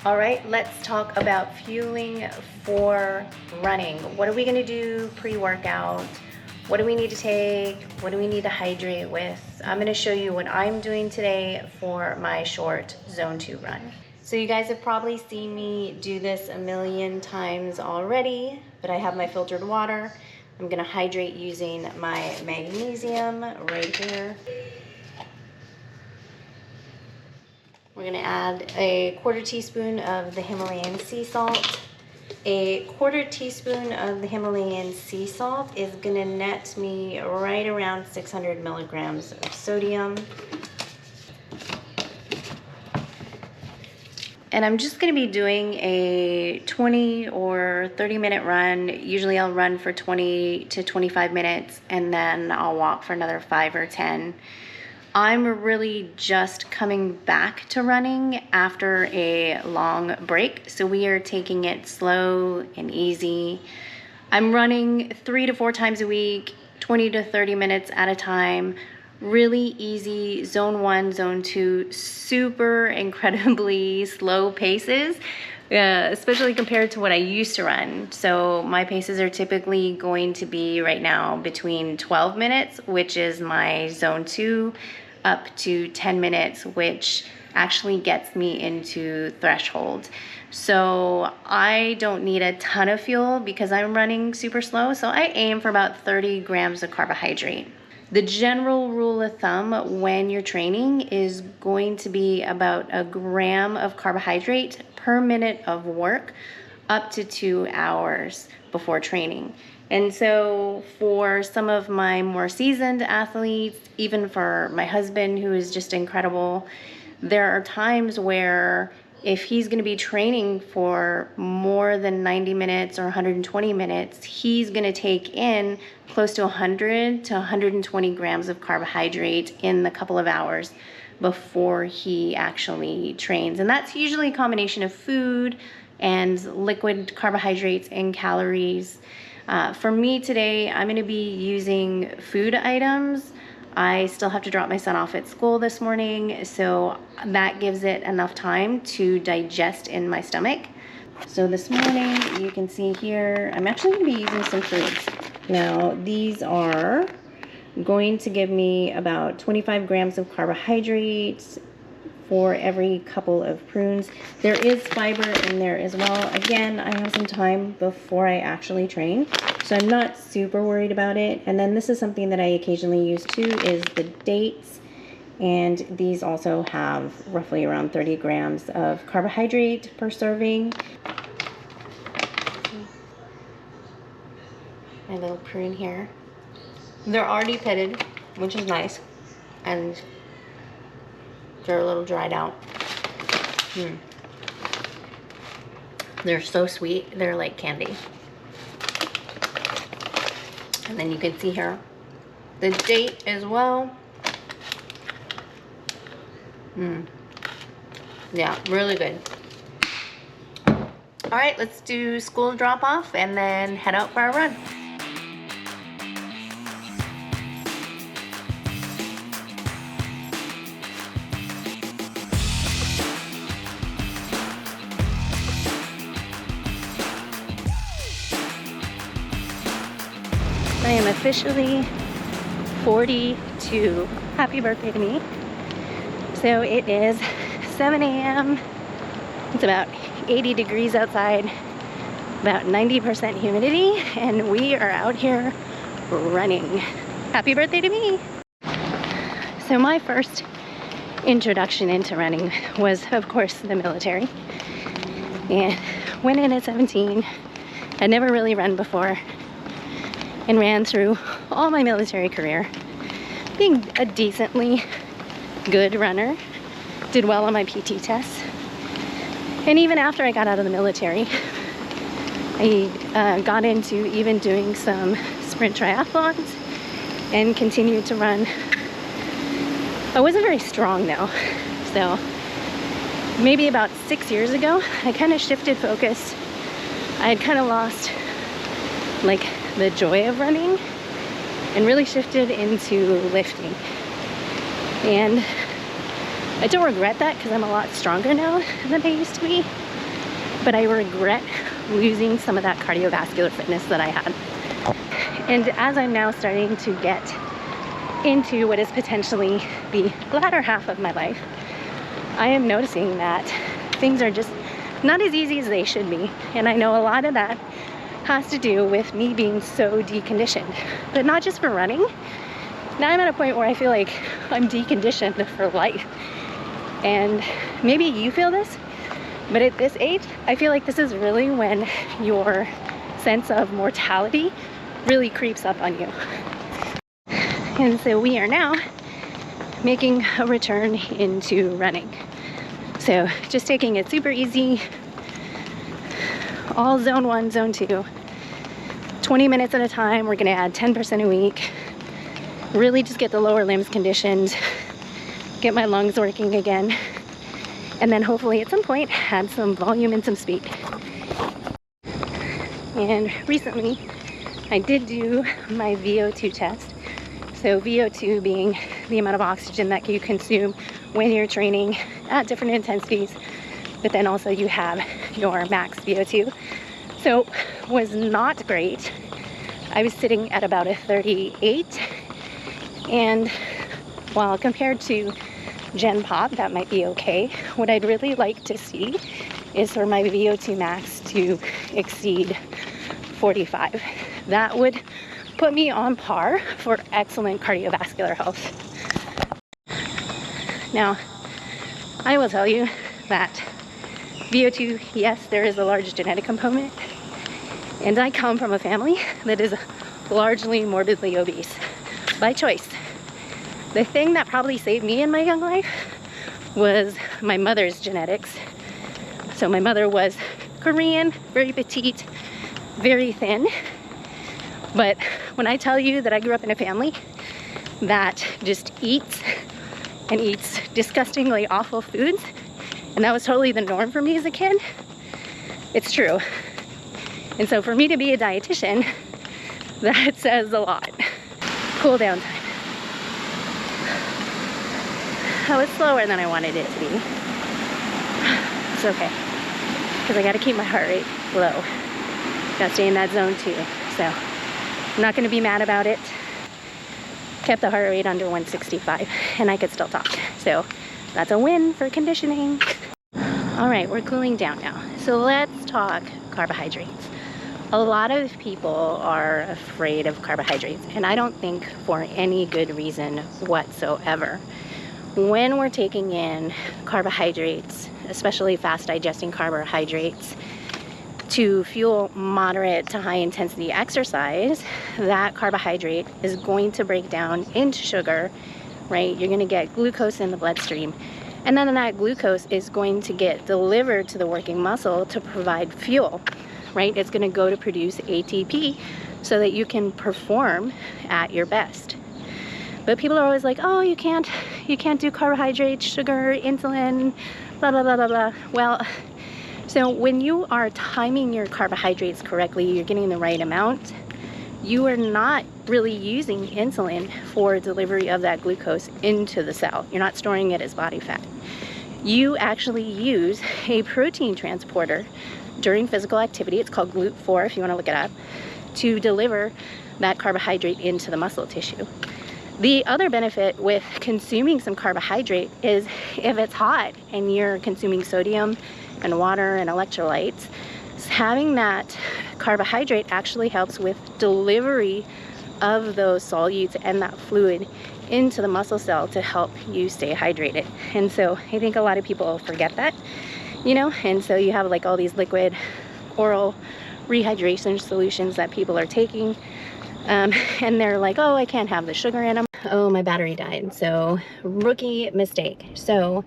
All right, let's talk about fueling for running. What are we gonna do pre-workout? What do we need to take? What do we need to hydrate with? I'm gonna show you what I'm doing today for my short Zone 2 run. So you guys have probably seen me do this a million times already, but I have my filtered water. I'm gonna hydrate using my magnesium right here. We're gonna add a 1/4 teaspoon of the Himalayan sea salt. A 1/4 teaspoon of the Himalayan sea salt is gonna net me right around 600 milligrams of sodium. And I'm just gonna be doing a 20 or 30-minute run. Usually I'll run for 20 to 25 minutes and then I'll walk for another 5 or 10. I'm really just coming back to running after a long break, so we are taking it slow and easy. I'm running 3 to 4 times a week, 20 to 30 minutes at a time. Really easy, Zone 1, Zone 2, super incredibly slow paces, especially compared to what I used to run. So my paces are typically going to be right now between 12 minutes, which is my Zone 2, up to 10 minutes, which actually gets me into threshold. So I don't need a ton of fuel because I'm running super slow. So I aim for about 30 grams of carbohydrate. The general rule of thumb when you're training is going to be about 1 gram of carbohydrate per minute of work up to 2 hours before training. And so for some of my more seasoned athletes, even for my husband, who is just incredible, there are times where if he's going to be training for more than 90 minutes or 120 minutes, he's going to take in close to 100 to 120 grams of carbohydrate in the couple of hours before he actually trains. And that's usually a combination of food and liquid carbohydrates and calories. For me today, I'm going to be using food items. I still have to drop my son off at school this morning, so that gives it enough time to digest in my stomach. So this morning, you can see here, I'm actually going to be using some fruits. Now, these are going to give me about 25 grams of carbohydrates for every couple of prunes. There is fiber in there as well. Again, I have some time before I actually train, so I'm not super worried about it. And then this is something that I occasionally use too, is the dates. And these also have roughly around 30 grams of carbohydrate per serving. My little prune here. They're already pitted, which is nice. And they're a little dried out. They're so sweet. They're like candy. And then you can see here the date as well. Yeah, really good. All right, let's do school drop off and then head out for our run. I am officially 42. Happy birthday to me. So it is 7 a.m. It's about 80 degrees outside, about 90% humidity, and we are out here running. Happy birthday to me. So my first introduction into running was, of course, the military. And went in at 17. I'd never really run before, and ran through all my military career being a decently good runner. Did well on my PT tests. And even after I got out of the military, I got into even doing some sprint triathlons and continued to run. I wasn't very strong though, so maybe about 6 years ago, I kind of shifted focus. I had kind of lost like the joy of running and really shifted into lifting. And I don't regret that because I'm a lot stronger now than I used to be. but I regret losing some of that cardiovascular fitness that I had. And as I'm now starting to get into what is potentially the latter half of my life, I am noticing that things are just not as easy as they should be. And I know a lot of that has to do with me being so deconditioned, but not just for running. Now I'm at a point where I feel like I'm deconditioned for life. And maybe you feel this, but at this age, I feel like this is really when your sense of mortality really creeps up on you. And so we are now making a return into running. So just taking it super easy, all zone 1, zone 2, 20 minutes at a time. We're gonna add 10% a week, really just get the lower limbs conditioned, get my lungs working again, and then hopefully at some point add some volume and some speed. And recently I did do my VO2 test. So VO2 being the amount of oxygen that you consume when you're training at different intensities, but then also you have your max VO2. So was not great. I was sitting at about a 38, and while compared to Gen Pop, that might be okay. What I'd really like to see is for my VO2 max to exceed 45. That would put me on par for excellent cardiovascular health. Now, I will tell you that VO2, yes, there is a large genetic component, and I come from a family that is largely morbidly obese by choice. The thing that probably saved me in my young life was my mother's genetics. So my mother was Korean, very petite, very thin. But when I tell you that I grew up in a family that just eats and eats disgustingly awful foods, and that was totally the norm for me as a kid, it's true. And so for me to be a dietitian, that says a lot. Cool down time. Oh, it's slower than I wanted it to be. It's okay, because I gotta keep my heart rate low. Gotta stay in that zone 2, so I'm not gonna be mad about it. Kept the heart rate under 165, and I could still talk. So that's a win for conditioning. All right, we're cooling down now. So let's talk carbohydrates. A lot of people are afraid of carbohydrates, and I don't think for any good reason whatsoever. When we're taking in carbohydrates, especially fast digesting carbohydrates, to fuel moderate to high intensity exercise, that carbohydrate is going to break down into sugar, right? You're gonna get glucose in the bloodstream, and then that glucose is going to get delivered to the working muscle to provide fuel, right? It's gonna go to produce ATP so that you can perform at your best. But people are always like, oh, you can't do carbohydrates, sugar, insulin, blah, blah, blah, blah, blah. Well, so when you are timing your carbohydrates correctly, you're getting the right amount, you are not really using insulin for delivery of that glucose into the cell. You're not storing it as body fat. You actually use a protein transporter during physical activity. It's called GLUT4 if you want to look it up, to deliver that carbohydrate into the muscle tissue. The other benefit with consuming some carbohydrate is if it's hot and you're consuming sodium and water and electrolytes, having that carbohydrate actually helps with delivery of those solutes and that fluid into the muscle cell to help you stay hydrated. And so I think a lot of people forget that, you know, and so you have like all these liquid oral rehydration solutions that people are taking, and they're like, oh, I can't have the sugar in them. Oh, my battery died. So rookie mistake. So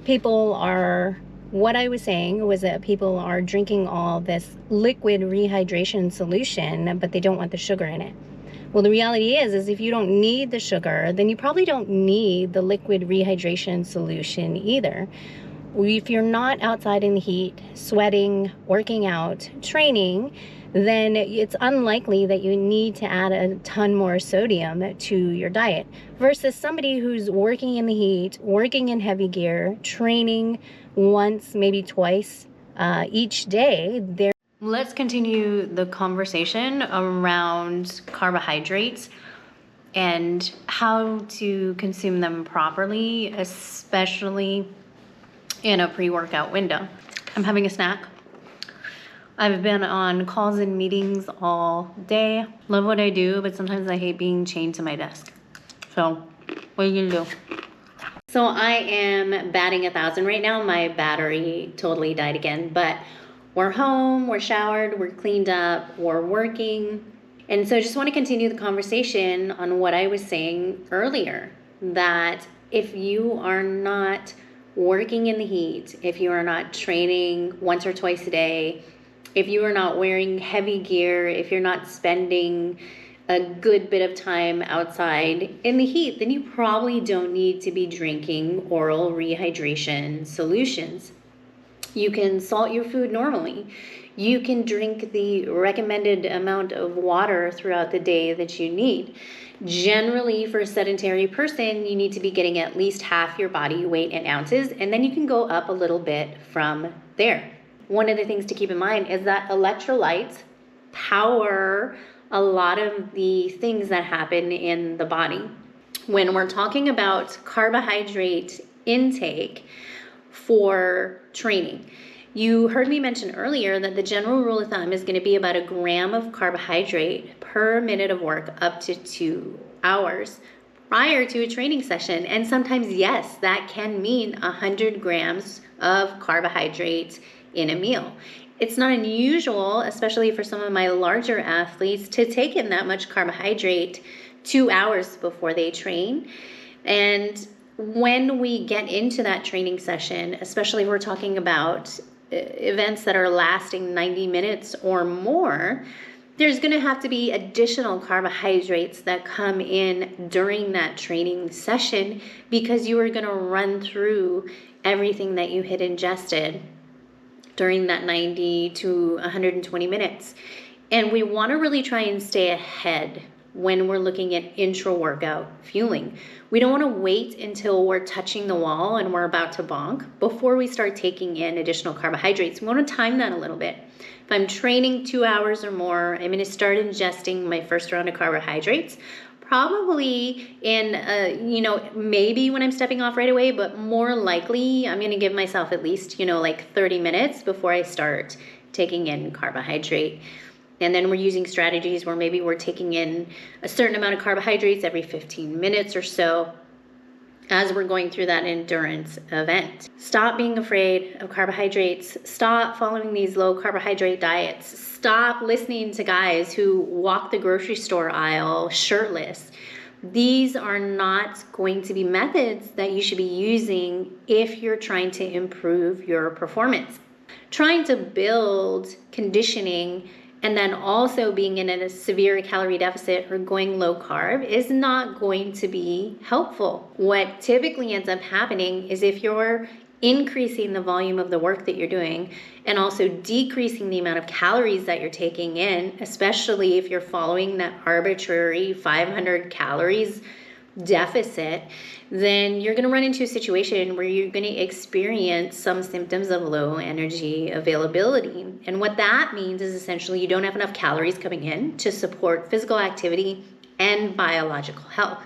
people are, what I was saying was that people are drinking all this liquid rehydration solution, but they don't want the sugar in it. Well, the reality is if you don't need the sugar, then you probably don't need the liquid rehydration solution either. If you're not outside in the heat, sweating, working out, training, then it's unlikely that you need to add a ton more sodium to your diet versus somebody who's working in the heat, working in heavy gear, training once, maybe twice each day. Let's continue the conversation around carbohydrates and how to consume them properly, especially in a pre-workout window. I'm having a snack. I've been on calls and meetings all day. Love what I do, but sometimes I hate being chained to my desk. So, what are you gonna do? So I am batting 1,000 right now. My battery totally died again, but we're home, we're showered, we're cleaned up, we're working. And so I just want to continue the conversation on what I was saying earlier, that if you are not working in the heat, if you are not training once or twice a day, if you are not wearing heavy gear, if you're not spending a good bit of time outside in the heat, then you probably don't need to be drinking oral rehydration solutions. You can salt your food normally. You can drink the recommended amount of water throughout the day that you need. Generally, for a sedentary person, you need to be getting at least half your body weight in ounces, and then you can go up a little bit from there. One of the things to keep in mind is that electrolytes power a lot of the things that happen in the body. When we're talking about carbohydrate intake for training, you heard me mention earlier that the general rule of thumb is going to be about 1 gram of carbohydrate per minute of work up to 2 hours prior to a training session. And sometimes, yes, that can mean 100 grams of carbohydrates in a meal. It's not unusual, especially for some of my larger athletes, to take in that much carbohydrate 2 hours before they train. And when we get into that training session, especially if we're talking about events that are lasting 90 minutes or more, there's going to have to be additional carbohydrates that come in during that training session, because you are going to run through everything that you had ingested during that 90 to 120 minutes. And we want to really try and stay ahead when we're looking at intra-workout fueling. We don't want to wait until we're touching the wall and we're about to bonk before we start taking in additional carbohydrates. We want to time that a little bit. If I'm training 2 hours or more, I'm going to start ingesting my first round of carbohydrates, probably in, maybe when I'm stepping off right away, but more likely I'm going to give myself at least, like 30 minutes before I start taking in carbohydrate. And then we're using strategies where maybe we're taking in a certain amount of carbohydrates every 15 minutes or so as we're going through that endurance event. Stop being afraid of carbohydrates. Stop following these low carbohydrate diets. Stop listening to guys who walk the grocery store aisle shirtless. These are not going to be methods that you should be using if you're trying to improve your performance. Trying to build conditioning and then also being in a severe calorie deficit or going low carb is not going to be helpful. What typically ends up happening is if you're increasing the volume of the work that you're doing and also decreasing the amount of calories that you're taking in, especially if you're following that arbitrary 500 calories deficit, then you're going to run into a situation where you're going to experience some symptoms of low energy availability. And what that means is essentially you don't have enough calories coming in to support physical activity and biological health.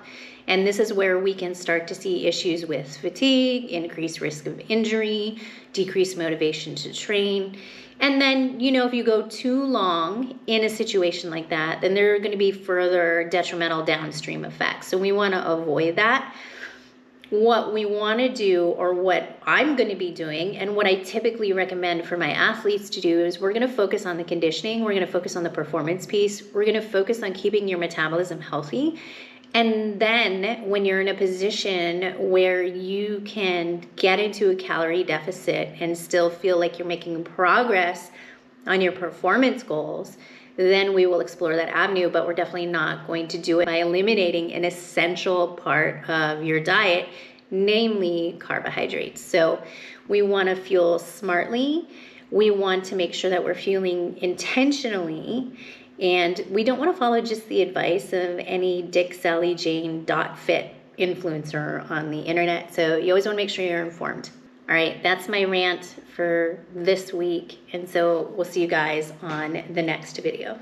And this is where we can start to see issues with fatigue, increased risk of injury, decreased motivation to train. And then, if you go too long in a situation like that, then there are going to be further detrimental downstream effects. So we want to avoid that. What we want to do, or what I'm going to be doing, and what I typically recommend for my athletes to do, is we're going to focus on the conditioning. We're going to focus on the performance piece. We're going to focus on keeping your metabolism healthy. And then when you're in a position where you can get into a calorie deficit and still feel like you're making progress on your performance goals, then we will explore that avenue. But we're definitely not going to do it by eliminating an essential part of your diet, namely carbohydrates. So we want to fuel smartly. We want to make sure that we're fueling intentionally. And we don't want to follow just the advice of any Dick, Sally, Jane, .fit influencer on the internet. So you always want to make sure you're informed. All right, that's my rant for this week. And so we'll see you guys on the next video.